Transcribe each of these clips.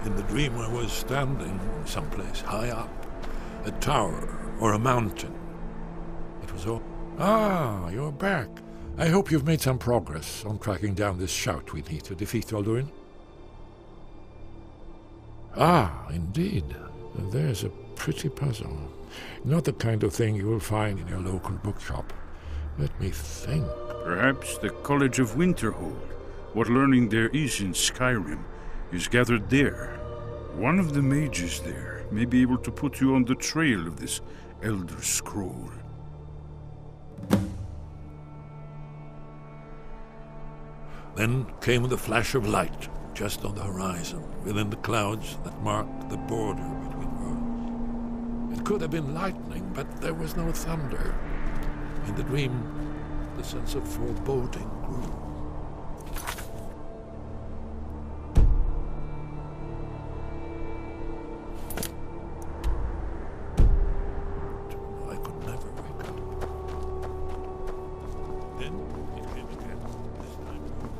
In the dream I was standing someplace high up, a tower or a mountain. It was all... Ah, you're back. I hope you've made some progress on tracking down this shout we need to defeat Alduin. Ah, indeed. There's a pretty puzzle. Not the kind of thing you will find in your local bookshop. Let me think. Perhaps the College of Winterhold. What learning there is in Skyrim is gathered there. One of the mages there may be able to put you on the trail of this Elder Scroll. Then came the flash of light, just on the horizon, within the clouds that marked the border between worlds. It could have been lightning, but there was no thunder. In the dream, the sense of foreboding grew. I could never wake up. Then it came again, this time still.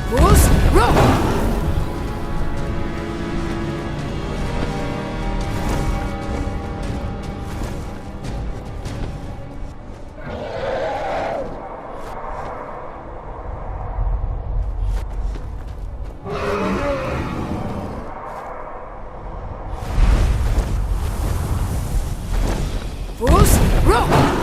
Fools, row! Fools, row!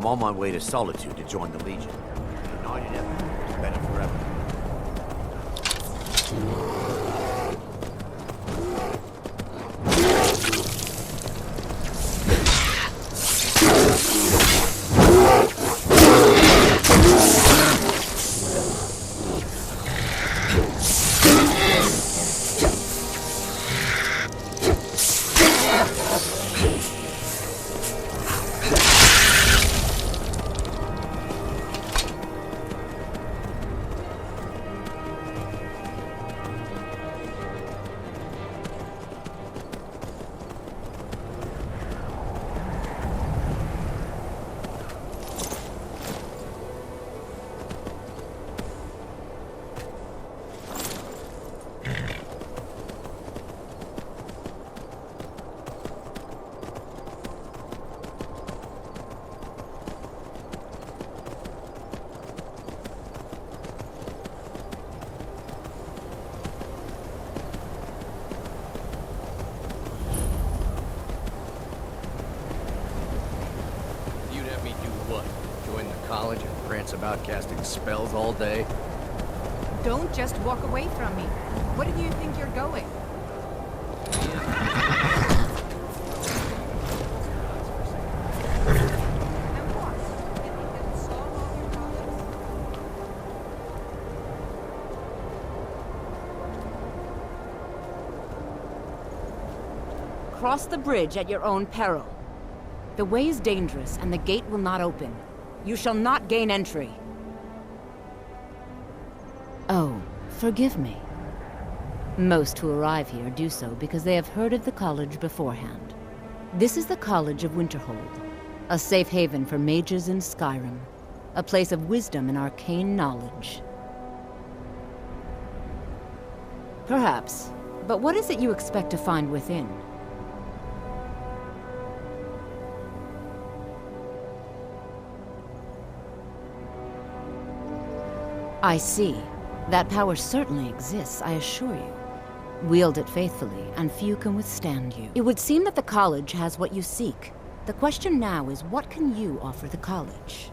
on my way to Solitude to join the Legion. United Empire is better forever. College and prance about casting spells all day? Don't just walk away from me. What do you think you're going? Cross the bridge at your own peril. The way is dangerous, and the gate will not open. You shall not gain entry. Oh, forgive me. Most who arrive here do so because they have heard of the college beforehand. This is the College of Winterhold, a safe haven for mages in Skyrim, a place of wisdom and arcane knowledge. Perhaps, but what is it you expect to find within? I see. That power certainly exists, I assure you. Wield it faithfully, and few can withstand you. It would seem that the college has what you seek. The question now is, what can you offer the college?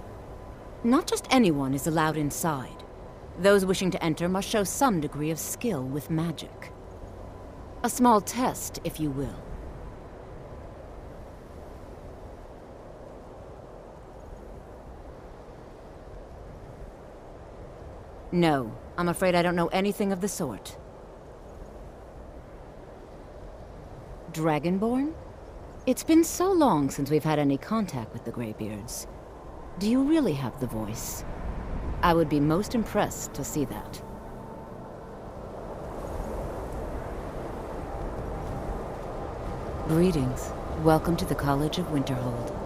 Not just anyone is allowed inside. Those wishing to enter must show some degree of skill with magic. A small test, if you will. No, I'm afraid I don't know anything of the sort. Dragonborn? It's been so long since we've had any contact with the Greybeards. Do you really have the voice? I would be most impressed to see that. Greetings. Welcome to the College of Winterhold.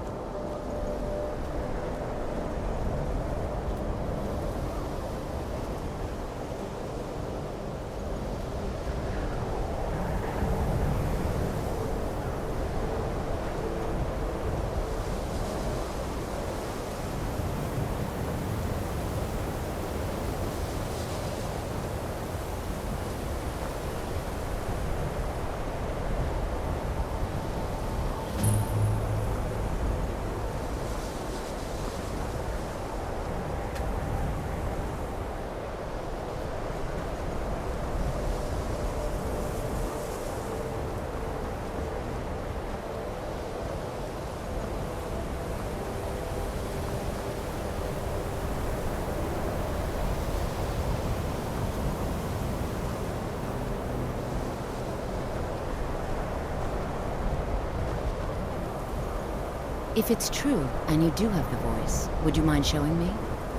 If it's true, and you do have the voice, would you mind showing me?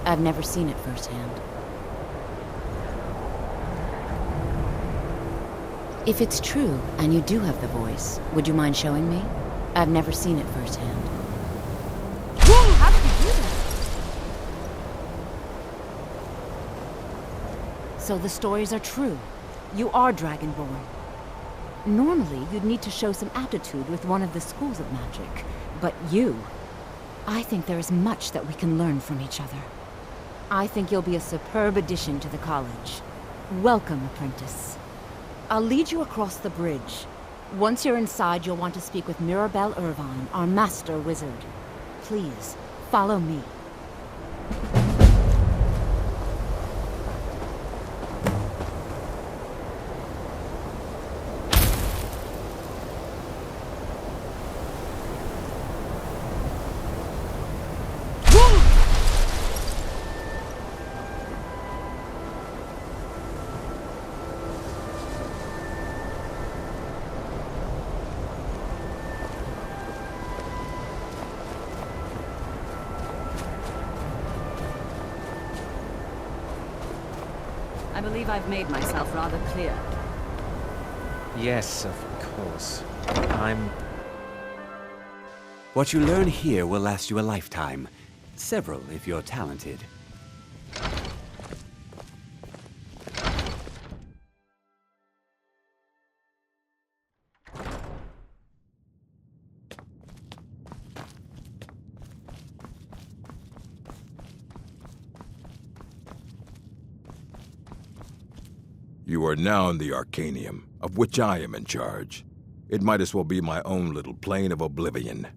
I've never seen it firsthand. If it's true, and you do have the voice, would you mind showing me? I've never seen it firsthand. Whoa, how did you do that? So the stories are true. You are Dragonborn. Normally, you'd need to show some aptitude with one of the schools of magic. But you... I think there is much that we can learn from each other. I think you'll be a superb addition to the college. Welcome, apprentice. I'll lead you across the bridge. Once you're inside, you'll want to speak with Mirabelle Irvine, our master wizard. Please, Follow me. I believe I've made myself rather clear. Yes, of course. What you learn here will last you a lifetime. Several, if you're talented. You are now in the Arcanium, of which I am in charge. It might as well be my own little plane of oblivion.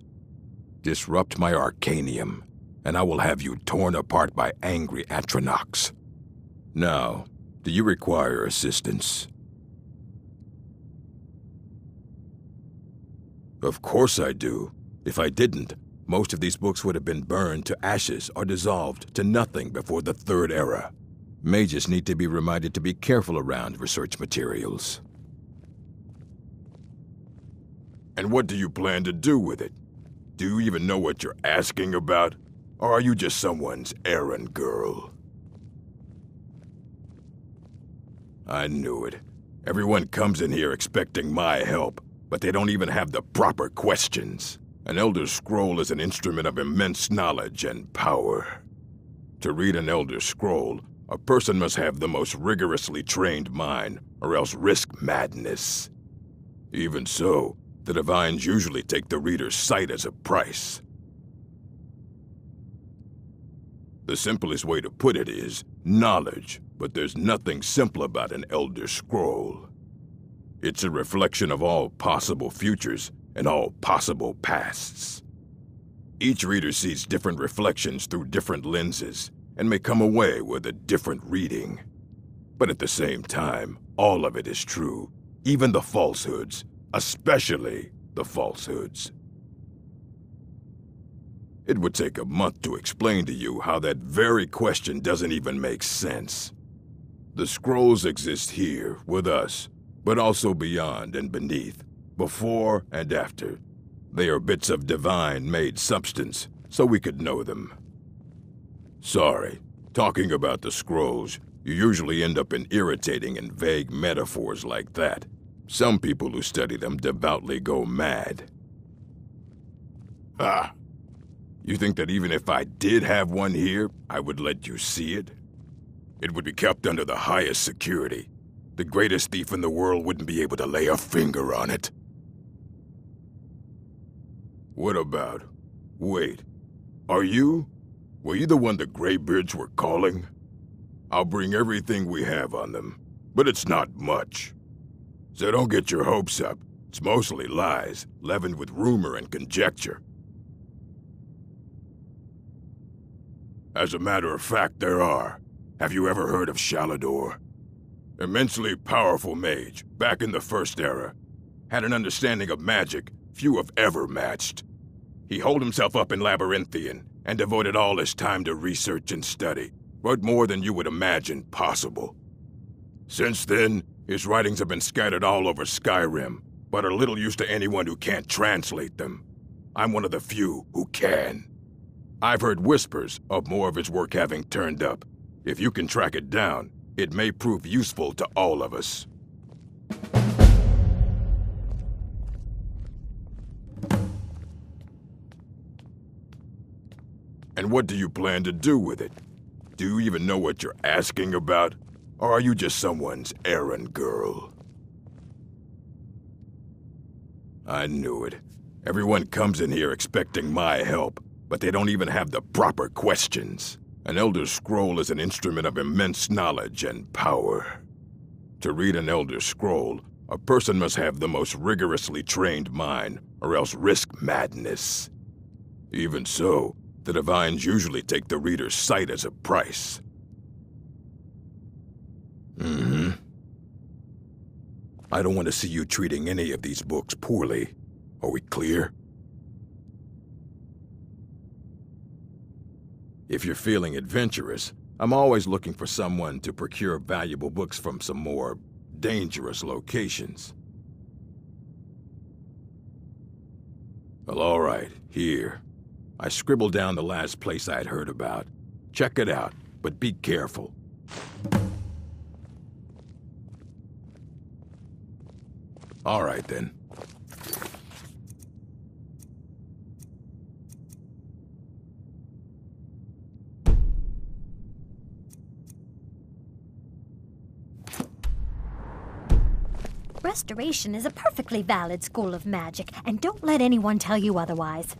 Disrupt my Arcanium, and I will have you torn apart by angry Atronachs. Now, do you require assistance? Of course I do. If I didn't, most of these books would have been burned to ashes or dissolved to nothing before the Third Era. Mages need to be reminded to be careful around research materials. And what do you plan to do with it? Do you even know what you're asking about? Or are you just someone's errand girl? I knew it. Everyone comes in here expecting my help, but they don't even have the proper questions. An Elder Scroll is an instrument of immense knowledge and power. To read an Elder Scroll, a person must have the most rigorously trained mind, or else risk madness. Even so, the Divines usually take the reader's sight as a price. The simplest way to put it is knowledge, but there's nothing simple about an Elder Scroll. It's a reflection of all possible futures and all possible pasts. Each reader sees different reflections through different lenses, and may come away with a different reading. But at the same time, all of it is true, even the falsehoods, especially the falsehoods. It would take a month to explain to you how that very question doesn't even make sense. The scrolls exist here, with us, but also beyond and beneath, before and after. They are bits of divine-made substance, so we could know them. Sorry, talking about the scrolls, you usually end up in irritating and vague metaphors like that. Some people who study them devoutly go mad. Ah! You think that even if I did have one here, I would let you see it? It would be kept under the highest security. The greatest thief in the world wouldn't be able to lay a finger on it. What about... Wait. Were you the one the Greybeards were calling? I'll bring everything we have on them, but it's not much. So don't get your hopes up. It's mostly lies, leavened with rumor and conjecture. As a matter of fact, there are. Have you ever heard of Shalador? Immensely powerful mage, back in the First Era. Had an understanding of magic few have ever matched. He holed himself up in Labyrinthian, and devoted all his time to research and study, but more than you would imagine possible. Since then, his writings have been scattered all over Skyrim, but are little use to anyone who can't translate them. I'm one of the few who can. I've heard whispers of more of his work having turned up. If you can track it down, it may prove useful to all of us. And what do you plan to do with it? Do you even know what you're asking about? Or are you just someone's errand girl? I knew it. Everyone comes in here expecting my help, but they don't even have the proper questions. An Elder Scroll is an instrument of immense knowledge and power. To read an Elder Scroll, a person must have the most rigorously trained mind, or else risk madness. Even so, The divines usually take the reader's sight as a price. I don't want to see you treating any of these books poorly. Are we clear? If you're feeling adventurous, I'm always looking for someone to procure valuable books from some more dangerous locations. Well, all right, here. I scribbled down the last place I'd heard about. Check it out, but be careful. All right, then. Restoration is a perfectly valid school of magic, and don't let anyone tell you otherwise.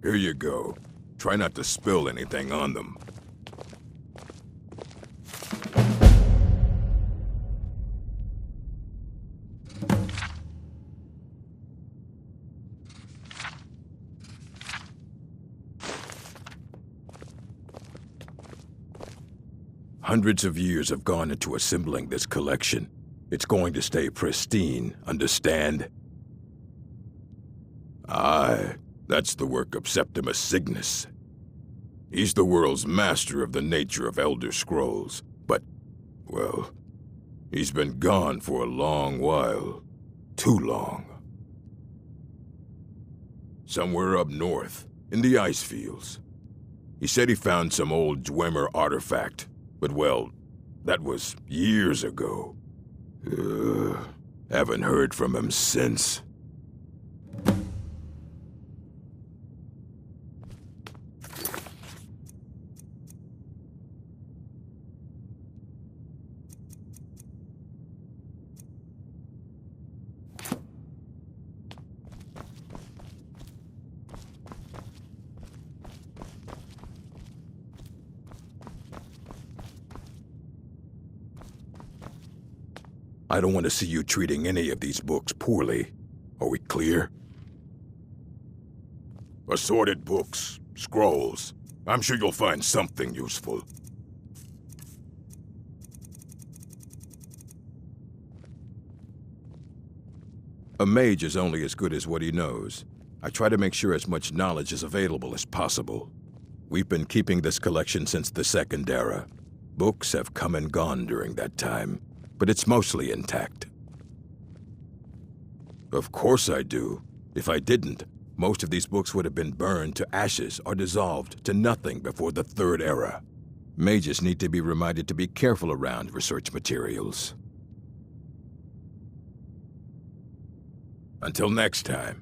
Here you go. Try not to spill anything on them. Hundreds of years have gone into assembling this collection. It's going to stay pristine, understand? Aye, that's the work of Septimus Cygnus. He's the world's master of the nature of Elder Scrolls, but, well, he's been gone for a long while. Too long. Somewhere up north, in the ice fields. He said he found some old Dwemer artifact. But, well, that was years ago. Haven't heard from him since. I don't want to see you treating any of these books poorly. Are we clear? Assorted books, scrolls. I'm sure you'll find something useful. A mage is only as good as what he knows. I try to make sure as much knowledge is available as possible. We've been keeping this collection since the Second Era. Books have come and gone during that time, but it's mostly intact. Of course I do. If I didn't, most of these books would have been burned to ashes or dissolved to nothing before the Third Era. Mages need to be reminded to be careful around research materials. Until next time.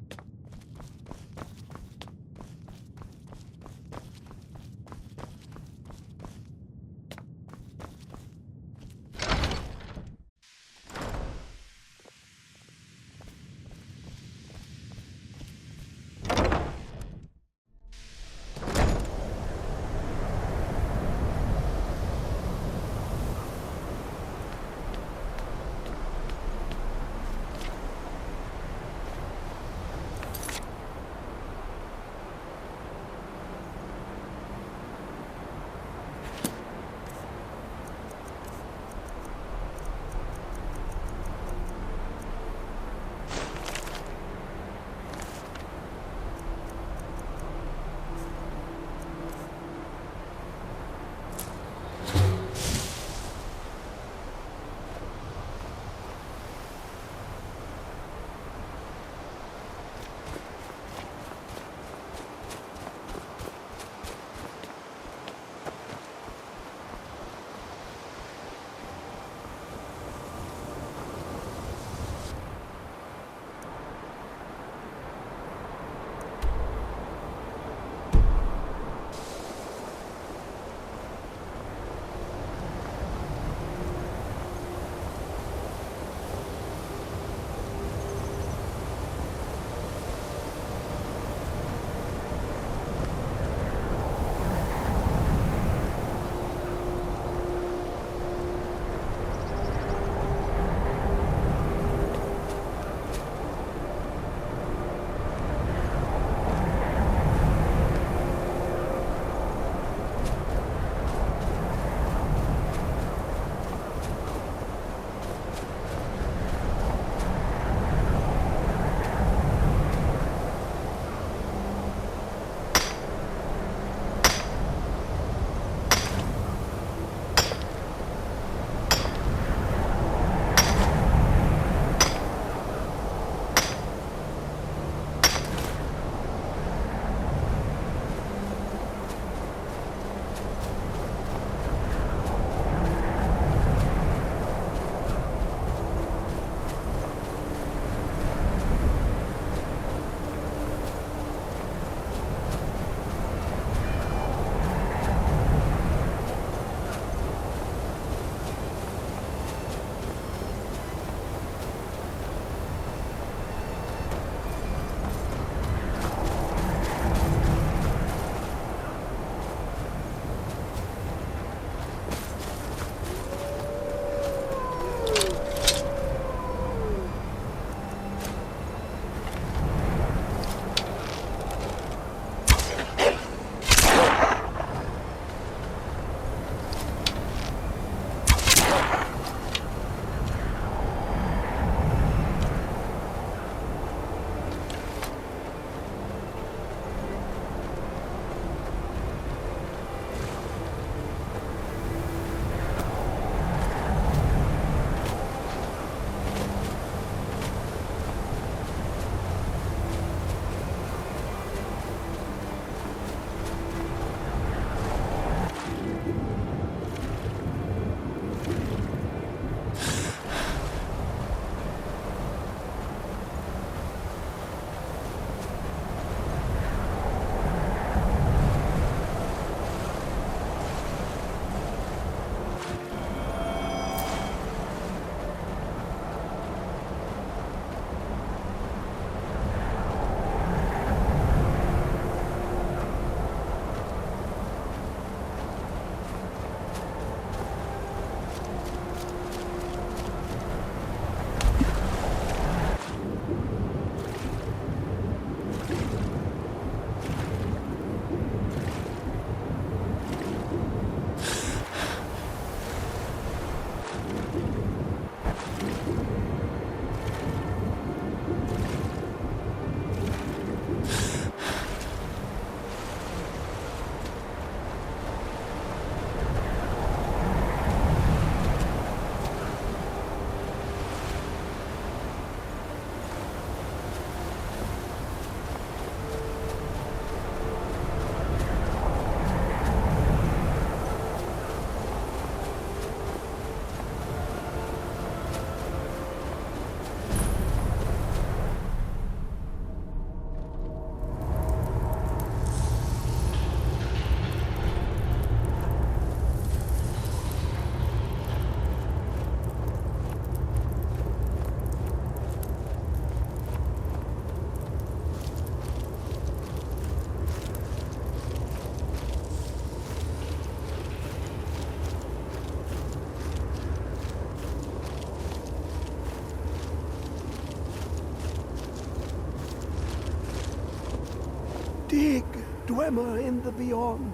Dwemer in the beyond,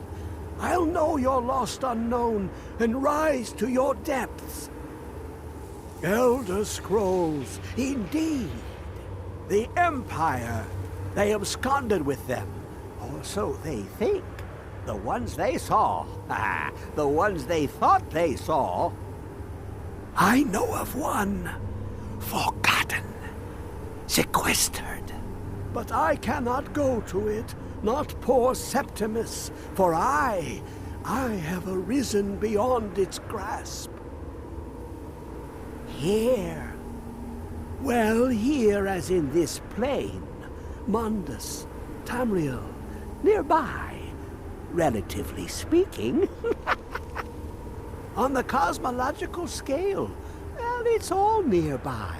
I'll know your lost unknown and rise to your depths. Elder Scrolls, indeed. The Empire. They absconded with them. Or so they think. The ones they saw. The ones they thought they saw. I know of one. Forgotten. Sequestered. But I cannot go to it, not poor Septimus, for I have arisen beyond its grasp. Here. Well, here as in this plain. Mundus, Tamriel, nearby, relatively speaking. On the cosmological scale, well, it's all nearby.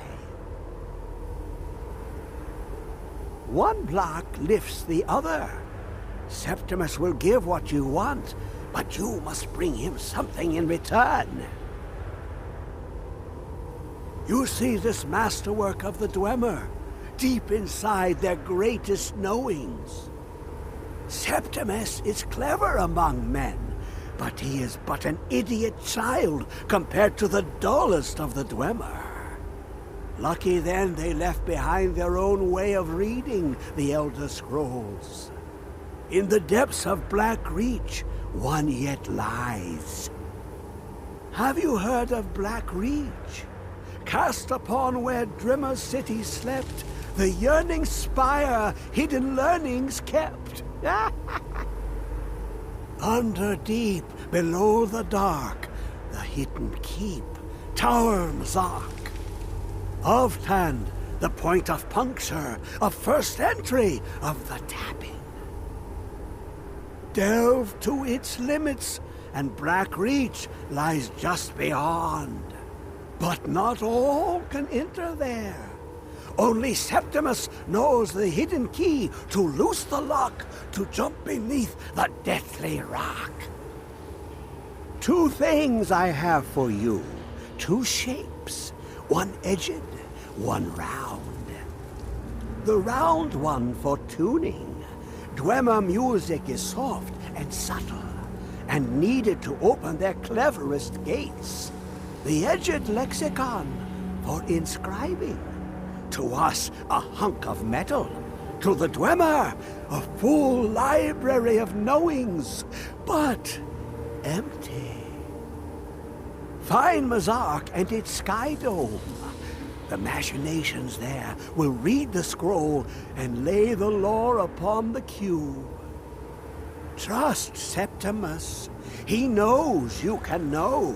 One block lifts the other. Septimus will give what you want, but you must bring him something in return. You see this masterwork of the Dwemer, deep inside their greatest knowings. Septimus is clever among men, but he is but an idiot child compared to the dullest of the Dwemer. Lucky then they left behind their own way of reading the Elder Scrolls. In the depths of Black Reach, one yet lies. Have you heard of Black Reach? Cast upon where Drimmer's city slept, the yearning spire hidden learnings kept. Under deep, below the dark, the hidden keep, Tower Mazak. Of Tand, the point of puncture, of first entry, of the tapping. Delve to its limits, and Black Reach lies just beyond. But not all can enter there. Only Septimus knows the hidden key to loose the lock, to jump beneath the deathly rock. Two things I have for you, two shapes, one edged, one round. The round one for tuning. Dwemer music is soft and subtle, and needed to open their cleverest gates. The edged lexicon for inscribing. To us, a hunk of metal. To the Dwemer, a full library of knowings, but empty. Find Mazak and its sky dome. The machinations there will read the scroll and lay the lore upon the cube. Trust Septimus. He knows you can know.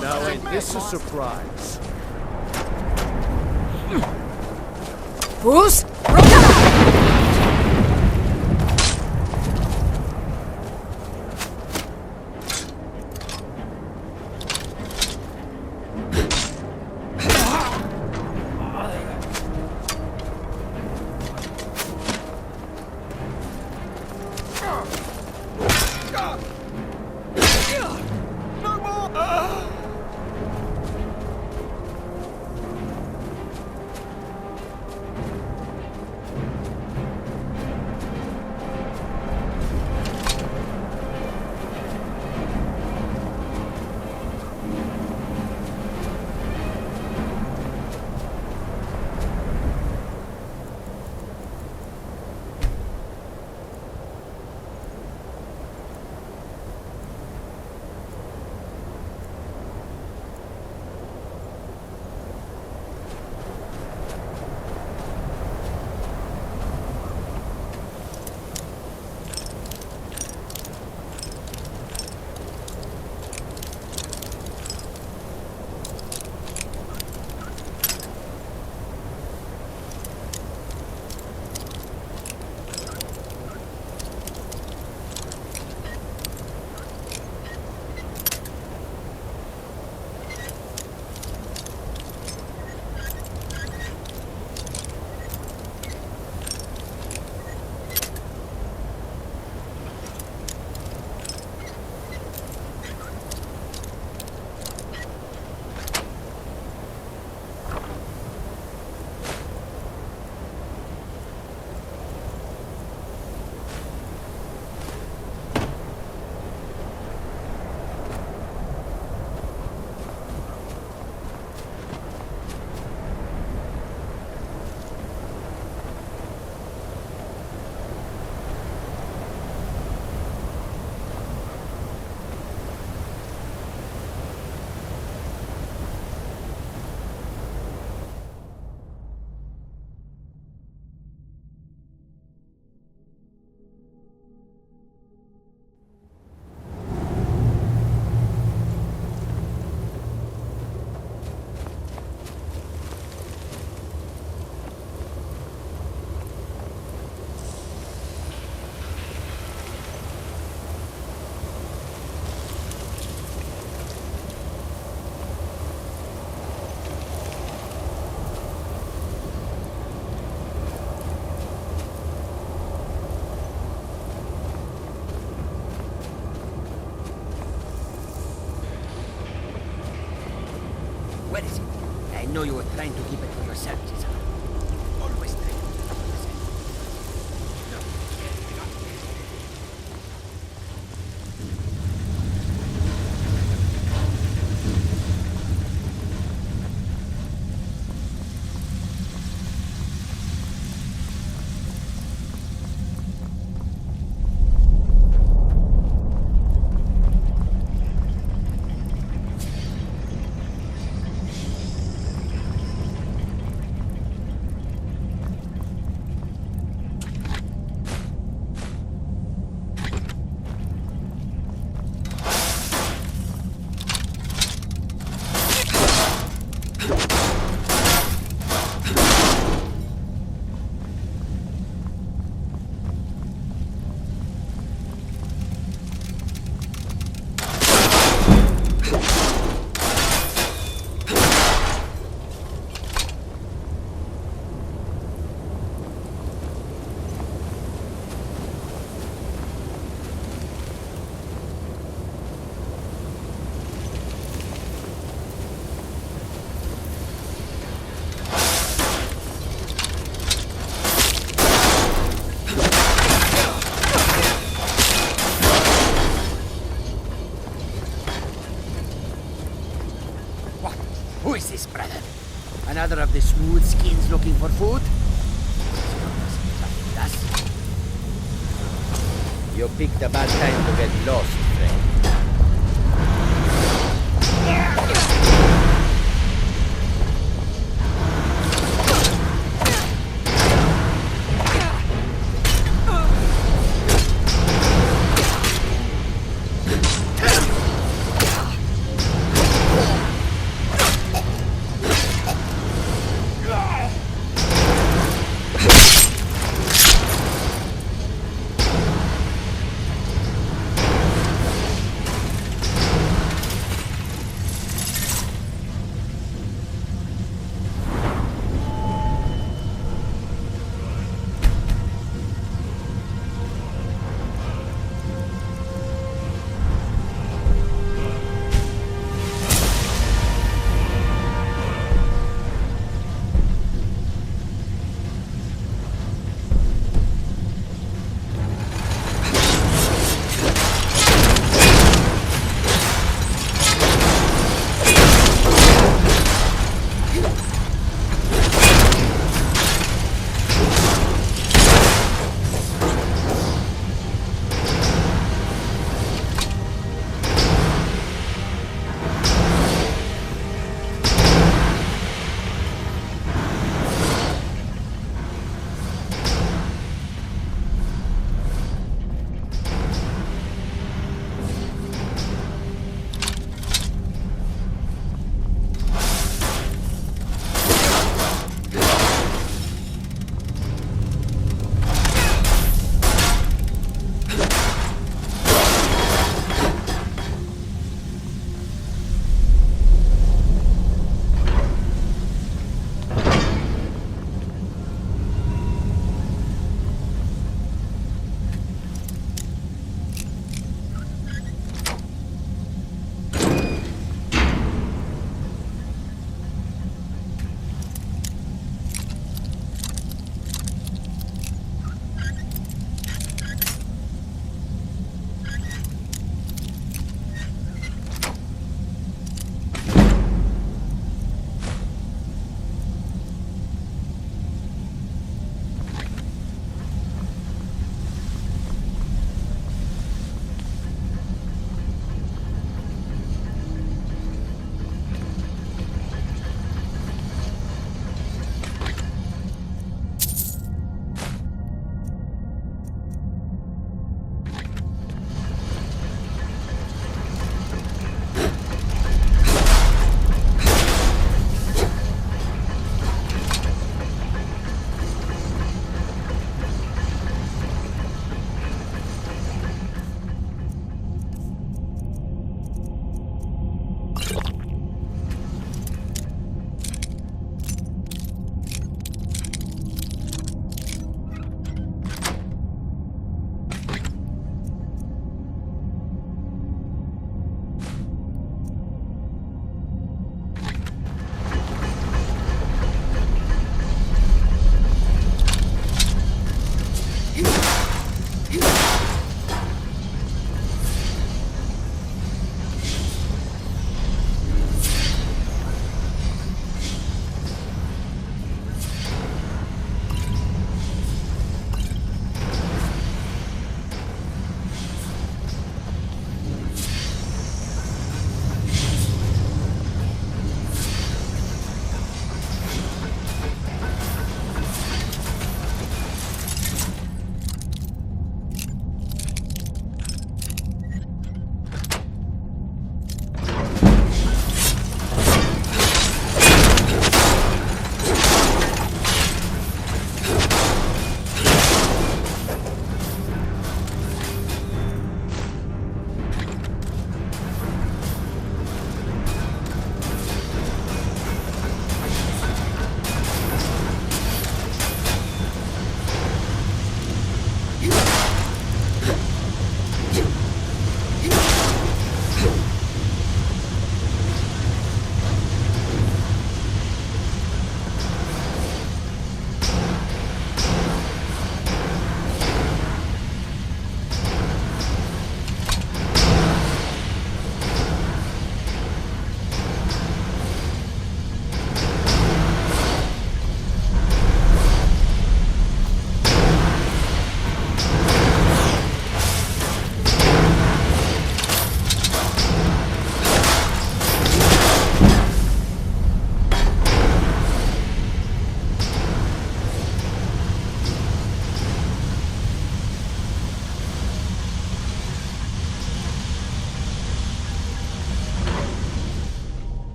Now ain't this a surprise? Who's? Where is it? I know you were trying to keep it for yourself, Giselle. Always trying to keep it for yourself. Who is this, brother? Another of the smooth skins looking for food? You picked a bad time to get lost, friend.